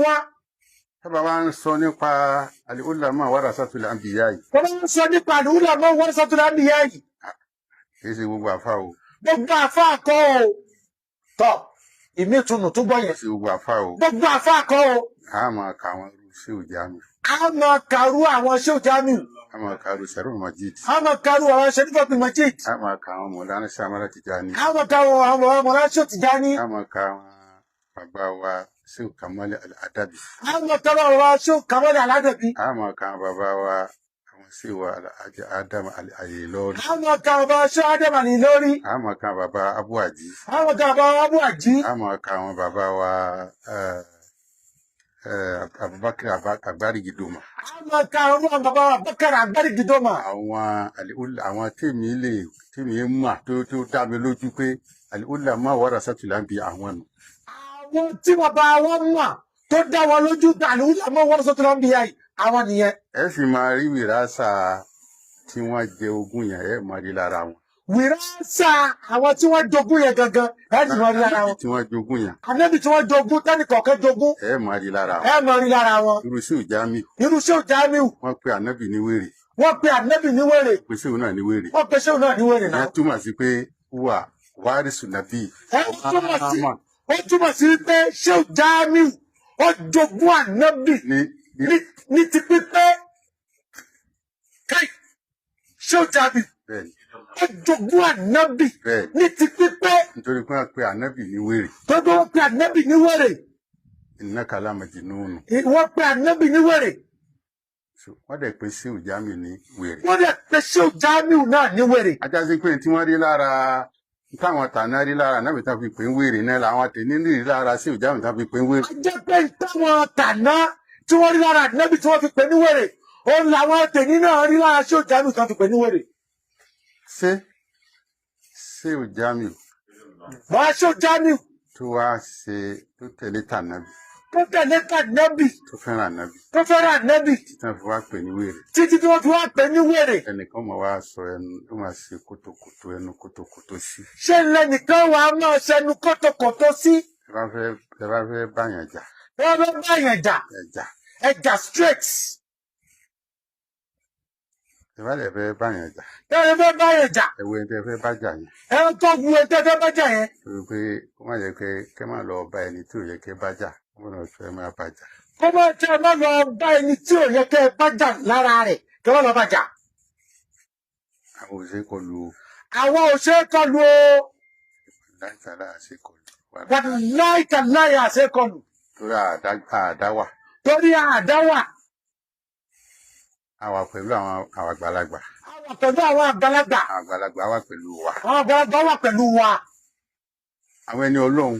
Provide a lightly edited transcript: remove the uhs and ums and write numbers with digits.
wá. Tábà wá ń sọ nípa al-ulama warasatul anbiya yìí. Bàbá ń sọ nípa al-ulama warasatul anbiya yìí. Kì í ṣe gbogbo àfa o. Gbogbo àfa kọ́ o. Tọ́ ìmí ìtùnú tó gbọ́ Kì í yẹn. ṣe gbogbo àfa o. Gbogbo àfa kọ́ o. A máa ka àwọn irú sí òjàmì. A máa kàrú àwọn Shehu Jamiu. A máa ka irú Sharif Majid. A máa kàrú àwọn Sharif Majid. A máa ka àwọn Mọ̀lánà Sàmárà Tìjání. A máa kàrú àwọn Mọ̀lánà Shehu Tijani. A máa ka àwọn bàbá wa Sheikh Kamal al-Adabi. A máa kàrú àwọn Shehu Kamal al-Adabi. A máa ka àwọn bàbá wa àwọn Sheikh wa Alhaji Adam al-Ilori. A máa kàrú àwọn Shehu Adam al-Ilori. A máa ka àwọn bàbá Abu Aji. A máa kàrú àwọn Abu Aji. A máa ka àwọn bàbá wa Abubakar Agbarigidoma. A máa kàrú àwọn bàbá Abubakar Agbarigidoma. Àwọn tèmi mà tó dá mi lójú pé al-ulama warasatul anbiya àwọn nù. Àwọn tí bàbá wọn mọ̀ tó dá wọn lójú al-ulama warasatul anbiya yìí àwọn nìyẹn. Ẹ sì máa rí wìrásà tí wọ́n jẹ ogún yẹn ẹ máa rí lára wọn. Wìrásà àwọn tí wọ́n jogún yẹn gangan ẹ sì máa rí lára wọn. Tí wọ́n jogún yẹn. Ànábì tí wọ́n jogún tẹ́nìkọ̀ọ̀kan jogún. Ẹ máa rí lára wọn. Ẹ máa rí lára wọn. Irú Shehu Jamiu. Irú Shehu Jamiu. Wọ́n pe ànábì ní wèrè. Wọ́n pe ànábì ní wèrè. Pe Shehu náà ní wèrè. Wọ́n pe Shehu náà ní wèrè náà. Ìyẹn túmọ̀ sí pé wà wárísù nàbí. Ó túmọ̀ sí pé Shehu Jamiu ó jogún ànábì ní ti pípé. Káì Shehu Jamiu ó jogún ànábì ní ti pípé. Nítorí pé wọ́n pe ànábì ní wèrè. Gbogbo wọ́n pe ànábì ní wèrè. Innaka la majnun. Wọ́n pe ànábì ní wèrè. Wọ́n dẹ̀ pe Shehu Jamiu ní wèrè. Wọ́n dẹ̀ pe Shehu Jamiu náà ní wèrè. Ajá sí pé tí wọ́n rí lára táwọn tàná rí lára náà tán fi pè ń wèrè náà làwọn àtẹ̀ní rí lára Shehu Jamiu tán fi pè ń wèrè. Ajá pé táwọn tàná tí wọ́n rí lára ànábì tí wọ́n fi pè ní wèrè. Òun làwọn àtẹ̀ní náà rí lára Shehu Jamiu tán fi pè ní wèrè. Ṣé Shehu Jamiu. Bàbá Shehu Jamiu. Tó wá ṣe tó tẹ̀lé tànábì. Tó tẹ̀lé tànábì. Tó fẹ́ràn ànábì. Tó fẹ́ràn ànábì. Títàn fi wá pè ní wèrè. Títí tí wọ́n fi wá pè ní wèrè. Ẹnìkan máa wá sọ ẹnu ó máa ṣe kótókótó ẹnu kótókótó sí. Ṣé lẹ́nìkan wà á máa ṣẹnu kótókótó sí? Ẹ bá fẹ́ báyàn jà. Ẹ bá fẹ́ báyàn jà. Ẹ jà straight. Ẹ bá lè fẹ́ báyàn jà. Ẹ bá fẹ́ báyàn jà. Ẹ wo ẹni tẹ́ fẹ́ bá jà yẹn. Ẹ tó wu ẹni tẹ́ fẹ́ bá jà yẹn. Torí pé kó má yẹ kẹ́ máa lọ bá ẹni tí ò yẹ kẹ́ bá jà. Wọ́n náà fẹ́ máa bá jà. Kó má tẹ́ ẹ má lọ bá ẹni tí ò yẹ kẹ́ bá jà lára rẹ̀ kí wọ́n lọ bá jà. Àwọn òṣèré kọlu o. Àwọn òṣèré kọlu o. Láìtàlá àṣekọlù. Láìtàlá àṣekọlù. Torí àdá wà. Torí àdá wà. A wà pẹ̀lú àwọn àgbàlagbà. A wà pẹ̀lú àwọn àgbàlagbà. Àwọn àgbàlagbà wà pẹ̀lú wa. Àwọn àgbàlagbà wà pẹ̀lú wa. Àwọn ẹni Ọlọ́run.